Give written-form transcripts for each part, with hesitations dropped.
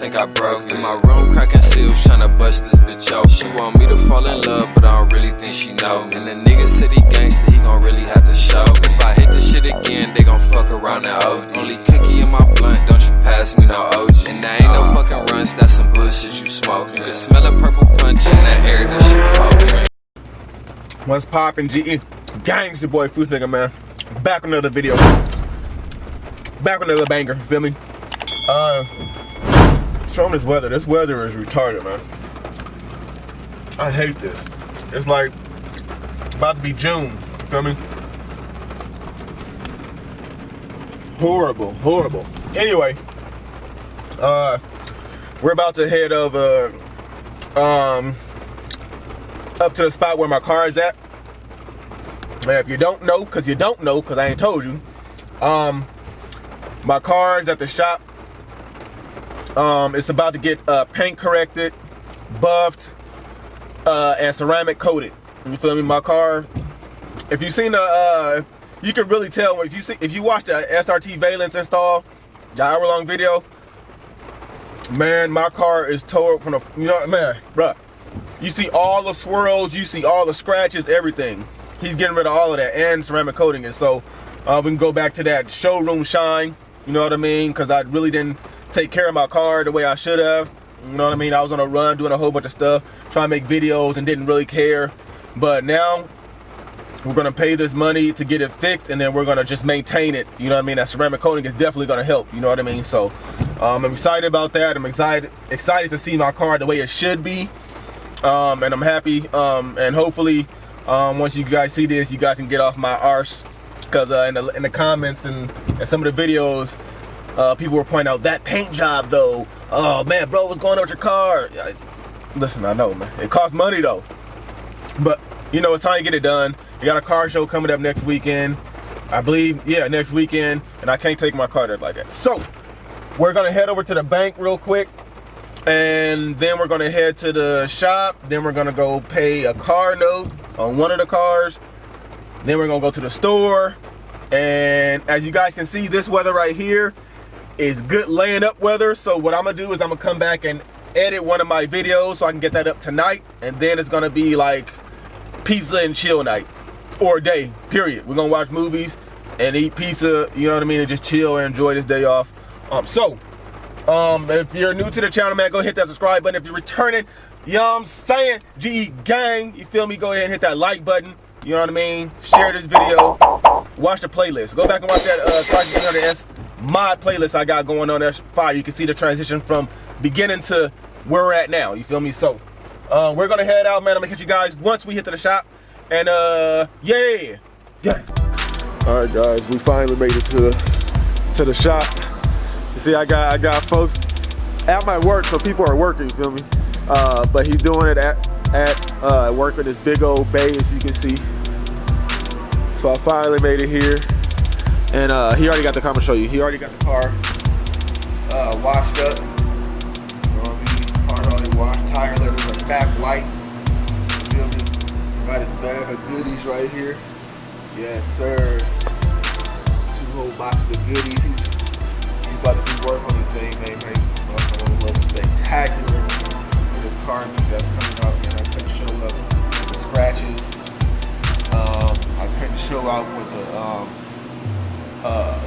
think I broke it. In my room cracking seals, tryna bust this bitch open. She want me to fall in love, but I don't really think she know. And the nigga said he gangsta, he gon' really have to show. If I hit this shit again, they gon' fuck around that OD. Only cookie in my blunt, don't you pass me no OG. And that ain't no fucking runs, that's some bullshit you smoke. You can smell a purple punch in the air, that shit poking. What's poppin', GE? Gang, it's your boy Foos Nigga, man. Back with another video. Back with another banger, feel me? Show them this weather. This weather is retarded, man. I hate this. It's like about to be June, feel me? Horrible, horrible. Anyway, we're about to head over up to the spot where my car is at. Man, if you don't know, cause I ain't told you, my car is at the shop. It's about to get paint corrected, buffed, and ceramic coated. You feel me? My car, if you seen the, you can really tell if you watch the SRT Valence install, the hour-long video. Man, my car is tore from the, man, bruh. You see all the swirls, you see all the scratches, everything. He's getting rid of all of that and ceramic coating it. So we can go back to that showroom shine. You know what I mean? Because I really didn't take care of my car the way I should have. You know what I mean? I was on a run doing a whole bunch of stuff, trying to make videos and didn't really care. But now we're gonna pay this money to get it fixed, and then we're gonna just maintain it. You know what I mean? That ceramic coating is definitely gonna help. You know what I mean? So I'm excited about that. I'm excited to see my car the way it should be. And I'm happy. And hopefully, once you guys see this, you guys can get off my arse. Because in the comments and some of the videos, people were pointing out that paint job though. Oh man, bro, what's going on with your car? Listen, I know, man. It costs money though. But you know, it's time to get it done. We got a car show coming up next weekend. I believe, yeah, next weekend. And I can't take my car there like that. So we're gonna head over to the bank real quick. And then we're gonna head to the shop. Then we're gonna go pay a car note on one of the cars. Then we're gonna go to the store. And as you guys can see, this weather right here is good laying up weather. So what I'm gonna do is I'm gonna come back and edit one of my videos so I can get that up tonight. And then it's gonna be like pizza and chill night, or day, period. We're gonna watch movies and eat pizza, you know what I mean, and just chill and enjoy this day off. If you're new to the channel, man, go hit that subscribe button. If you're returning, you know what I'm saying, GE gang, you feel me, go ahead and hit that like button, you know what I mean, share this video, watch the playlist, go back and watch that Chrysler 300S mod playlist I got going on. That's fire. You can see the transition from beginning to where we're at now, you feel me? So we're gonna head out, man. I'm gonna hit you guys once we hit to the shop, and yeah. All right, guys, we finally made it to the shop. You see, I got folks at my work, so people are working, you feel me? But he's doing it at work in this big old bay, as you can see. So I finally made it here, and he already got the car. I'm gonna show you. He already got the car washed up. You know what I mean? Car already washed. Tire letters are back white. You feel me? Got his bag of goodies right here. Yes, sir. 2 whole boxes of goodies. He's about to do work on this thing, man. It's gonna look spectacular. With this car that's coming up, and I couldn't show up the scratches. I couldn't show out with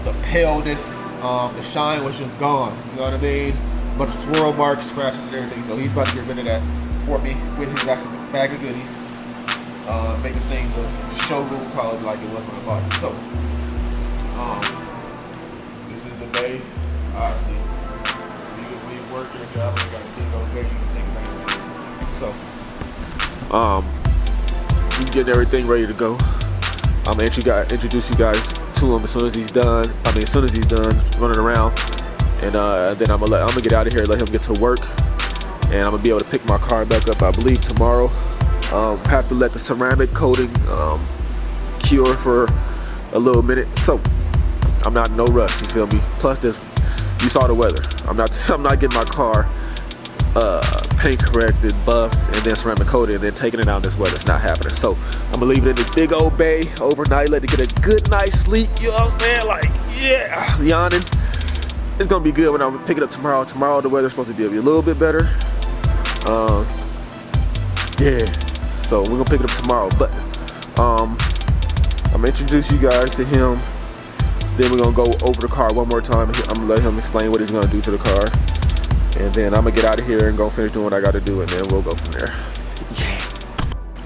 the paleness. The shine was just gone. You know what I mean? A bunch of swirl marks, scratches, and everything. So he's about to get rid of that for me with his actual bag of goodies. Make this thing look showroom quality like it was when I bought it. So, this is the day. Obviously, we work your job. We got a big old day. You can take advantage of it. So, he's getting everything ready to go. I'm gonna introduce you guys to him as soon as he's done. As soon as he's done running around, and then I'm gonna get out of here, let him get to work, and I'm gonna be able to pick my car back up, I believe, tomorrow. Have to let the ceramic coating cure for a little minute, so I'm not in no rush. You feel me? Plus, this, you saw the weather. I'm not getting my car paint corrected, buffed, and then ceramic coated, and then taking it out in this weather. It's not happening. So I'm gonna leave it in this big old bay overnight, let it get a good night's sleep. You know what I'm saying? Like, yeah, yawning. it's gonna be good when I pick it up tomorrow. Tomorrow the weather's supposed to be a little bit better. Yeah, so we're gonna pick it up tomorrow. But I'm gonna introduce you guys to him. Then we're gonna go over the car one more time. I'm gonna let him explain what he's gonna do to the car. And then I'm gonna get out of here and go finish doing what I gotta do, and then we'll go from there. Yeah.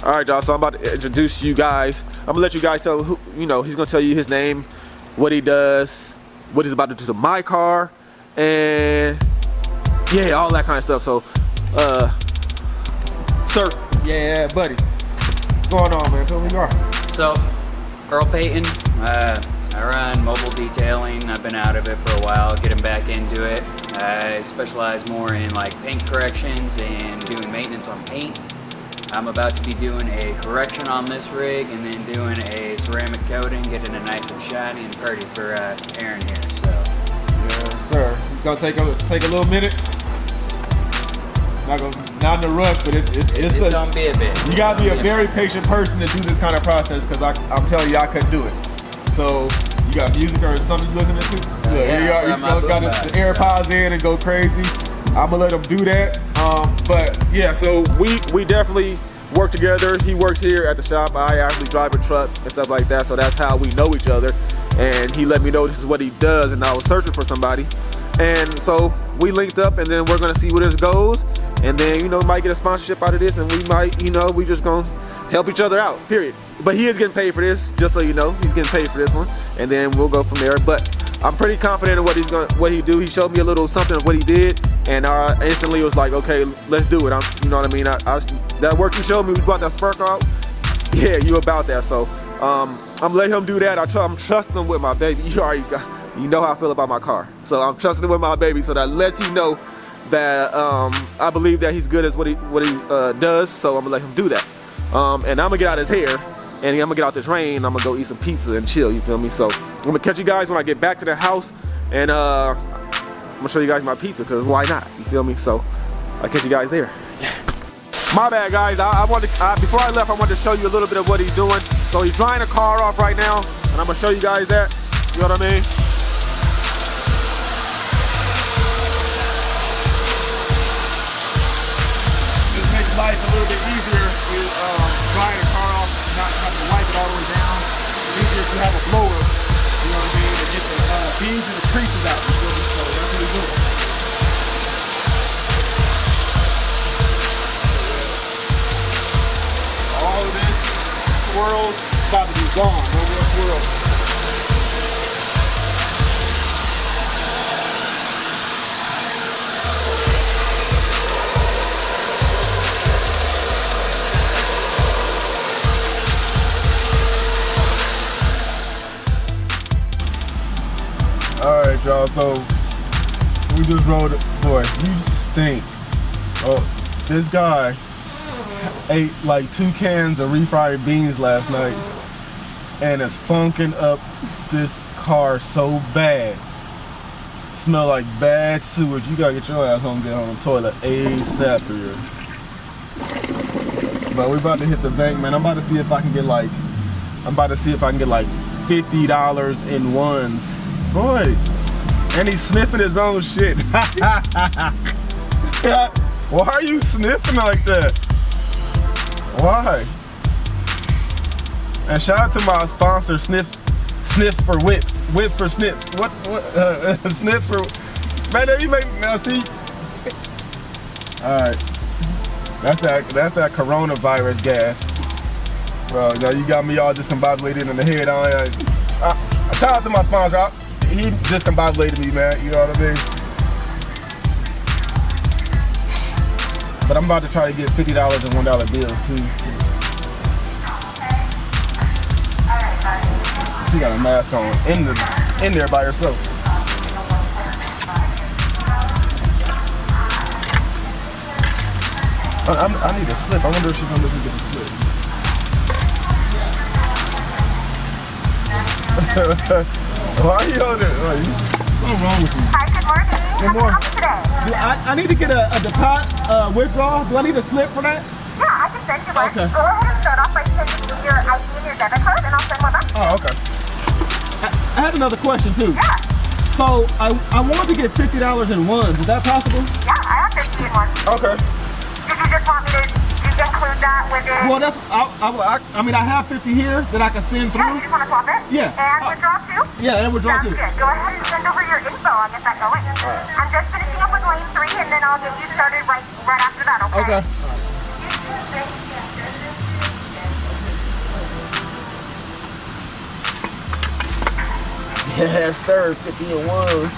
All right, y'all, so I'm about to introduce you guys. I'm gonna let you guys tell who, you know, he's gonna tell you his name, what he does, what he's about to do to my car, and yeah, all that kind of stuff. So, sir, yeah, buddy, what's going on, man? Tell me who you are. So, Earl Payton, I run mobile detailing. I've been out of it for a while, getting back into it. I specialize more in like paint corrections and doing maintenance on paint. I'm about to be doing a correction on this rig and then doing a ceramic coating, getting it nice and shiny and pretty for Aaron here. So, yes, sir. It's gonna take a little minute. Not in a rush, but it's gonna be a bit. You gotta be a very patient person to do this kind of process, because I'm telling you, I couldn't do it. So you got music or something you listening to? Look, yeah, you got the AirPods in and go crazy. I'm gonna let him do that. But yeah, so we definitely work together. He works here at the shop. I actually drive a truck and stuff like that. So that's how we know each other. And he let me know this is what he does, and I was searching for somebody. And so we linked up, and then we're gonna see where this goes. And then, you know, we might get a sponsorship out of this, and we might, you know, we just gonna help each other out, period. But he is getting paid for this, just so you know. He's getting paid for this one, and then we'll go from there. But I'm pretty confident in what he do. He showed me a little something of what he did, and I instantly was like, okay, let's do it. You know what I mean? That work you showed me, we brought that spark out. Yeah, you about that. So I'm letting him do that. I'm trusting him with my baby. You know how I feel about my car. So I'm trusting him with my baby. So that lets you know that I believe that he's good at what he does. So I'm gonna let him do that. And I'm gonna get out his hair, and I'm gonna get out this rain. I'm gonna go eat some pizza and chill. You feel me? So I'm gonna catch you guys when I get back to the house, and I'm gonna show you guys my pizza, because why not? You feel me? So I'll catch you guys there. Yeah. My bad, guys. Before I left, I wanted to show you a little bit of what he's doing. So he's drying a car off right now, and I'm gonna show you guys that. You know what I mean? Just makes life a little bit easier with drying a car off, not having to wipe it all the way down. It's easier if you have a blower, you know what I mean, to get the beads and the creases out. You feel me? So that's what he's doing. All of this swirls is about to be gone. No more swirls. Alright, y'all, so we just rolled it. Boy, you stink. Oh, this guy ate like 2 cans of refried beans last night, and it's funking up this car so bad. Smell like bad sewage. You gotta get your ass home and get on the toilet ASAP here. But we're about to hit the bank, man. I'm about to see if I can get like $50 in ones. Boy, and he's sniffing his own shit. Why are you sniffing like that? Why? And shout out to my sponsor, Sniffs for Whips. Whips for Sniffs. What? Sniffs for. Man, you make now see. All right, that's that coronavirus gas, bro. Now you got me all discombobulated in the head. Shout out to my sponsor. He discombobulated me, man. You know what I mean? But I'm about to try to get $50 and $1 bills too. She got a mask on in there by herself. I need a slip. I wonder if she's gonna let me get a slip. Why are you on it? What's wrong with you? Hi, good morning. Good morning. Today? I need to get a deposit withdrawal. Do I need a slip for that? Yeah, I can send you one. Okay. Go ahead and start off by sending me your ID and your debit card, and I'll send one up. Oh, okay. I have another question too. Yeah. So I want to get $50 in ones. Is that possible? Yeah, I have 50 in one. Okay. Did you just want me to include that with it? Well, that's I mean I have 50 here that I can send Yeah, through. you just want to swap it? Yeah. And withdraw too? Yeah, and withdraw Sounds too. good. Go ahead and send over your info. I'll get that going. I'm just finishing up with lane 3 and then I'll get you started right after that, okay? Okay. Yes, sir. 50 in ones.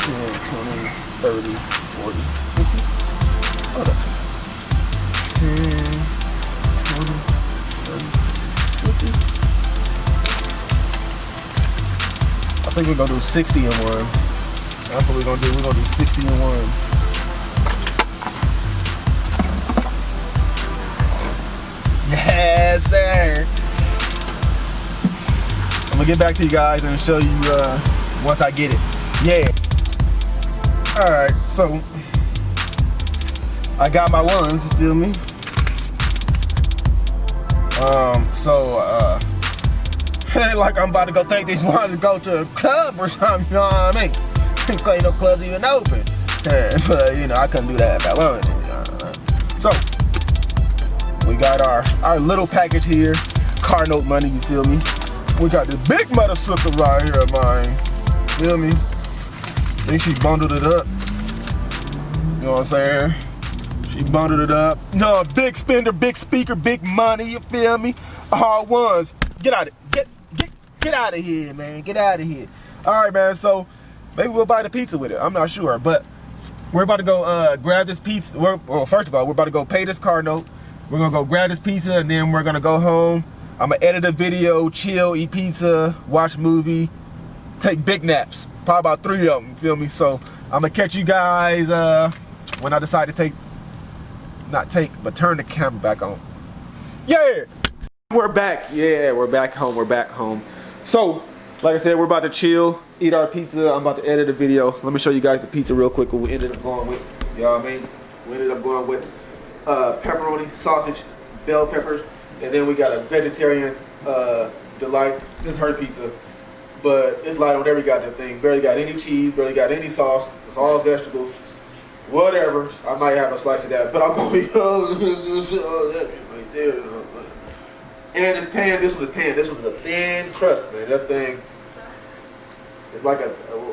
10, 20, 30, 40, 50. Hold up. 10, 20, 30, 50. I think we're gonna do 60 in ones. That's what we're gonna do. We're gonna do 60 in ones. Yes, sir. I'm gonna get back to you guys and show you once I get it. Yeah. All right, so I got my ones. You feel me? It ain't like I'm about to go take these ones and go to a club or something. You know what I mean? Ain't no clubs even open. But you know, I couldn't do that if I wanted. So we got our little package here, car note money. You feel me? We got this big motherfucker right here, man. Feel me? Think she bundled it up. You know what I'm saying? She bundled it up. No, big spender, big speaker, big money. You feel me? All ones. Get out of get out of here, man. Get out of here. All right, man. So maybe we'll buy the pizza with it. I'm not sure, but we're about to go grab this pizza. Well, first of all, we're about to go pay this car note. We're gonna go grab this pizza, and then we're gonna go home. I'm gonna edit a video, chill, eat pizza, watch a movie, take big naps. Probably about 3 of them, you feel me? So I'm gonna catch you guys when I decide to turn the camera back on. Yeah! We're back. Yeah, we're back home. We're back home. So, like I said, we're about to chill, eat our pizza. I'm about to edit a video. Let me show you guys the pizza real quick, what we ended up going with. You know what I mean? We ended up going with pepperoni, sausage, bell peppers, and then we got a vegetarian delight. This is her pizza, but it's light on every goddamn thing. Barely got any cheese, barely got any sauce. It's all vegetables. Whatever. I might have a slice of that, but I'm gonna be right there. And this pan, this one is a thin crust, man. That thing is like a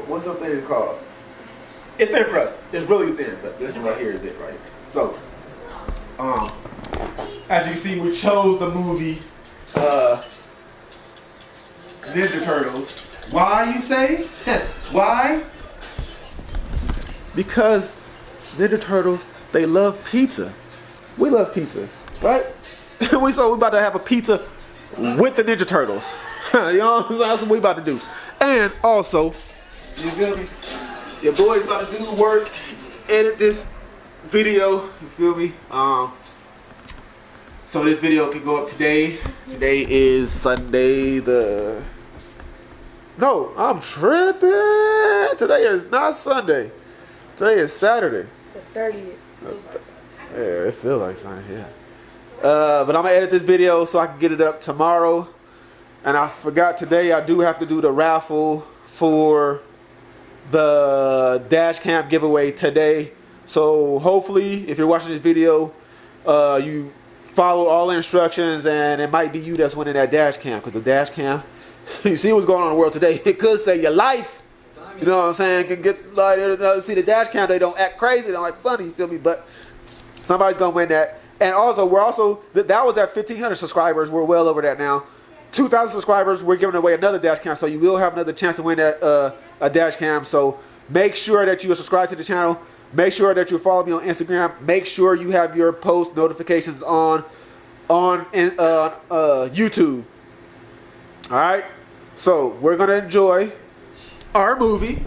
what's that thing called? It's thin crust. It's really thin, but this one right here is it right here. So, as you see, we chose the movie Ninja Turtles. Why, you say? Why? Because Ninja Turtles, they love pizza. We love pizza, right? So we about to have a pizza with the Ninja Turtles. You know what I'm saying? That's what we about to do. And also, you feel me? Your boy's about to do the work, edit this video. You feel me? So this video can go up today. Today is Sunday No, I'm tripping. Today is not Sunday. Today is Saturday. The 30th. Yeah, it feels like Sunday, yeah. But I'm gonna edit this video so I can get it up tomorrow. And I forgot today I do have to do the raffle for the dash cam giveaway today. So hopefully, if you're watching this video, you follow all the instructions, and it might be you that's winning that dash cam. Because the dash cam, you see what's going on in the world today, it could save your life. You know what I'm saying? Can get like, see the dash cam, they don't act crazy, they don't act funny, you feel me? But somebody's gonna win that. And also, that was at 1,500 subscribers. We're well over that now. 2,000 subscribers, we're giving away another dash cam. So you will have another chance to win that a dash cam. So make sure that you are subscribed to the channel. Make sure that you follow me on Instagram. Make sure you have your post notifications on YouTube. All right. So we're gonna enjoy our movie.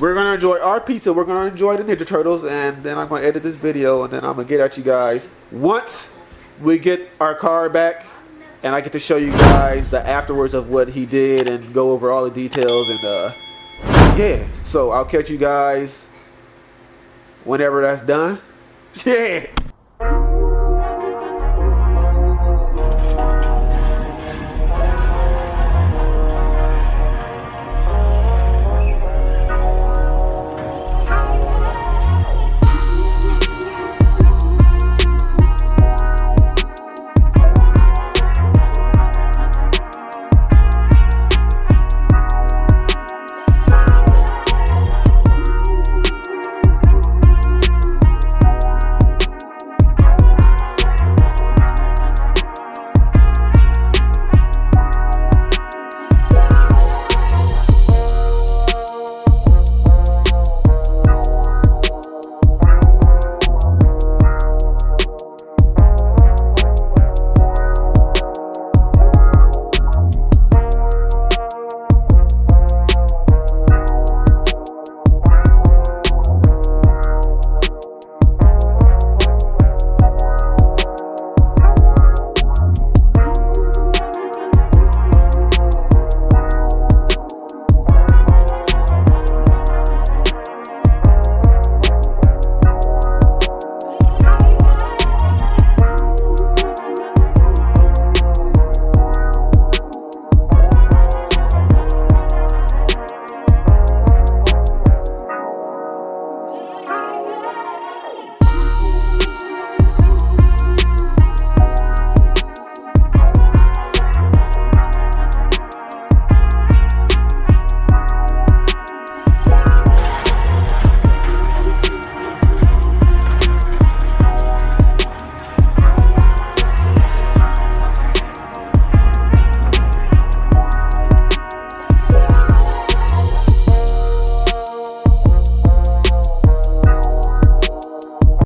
We're gonna enjoy our pizza. We're gonna enjoy the Ninja Turtles, and then I'm gonna edit this video, and then I'm gonna get at you guys once we get our car back, and I get to show you guys the afterwards of what he did and go over all the details. And yeah, so I'll catch you guys whenever that's done. Yeah.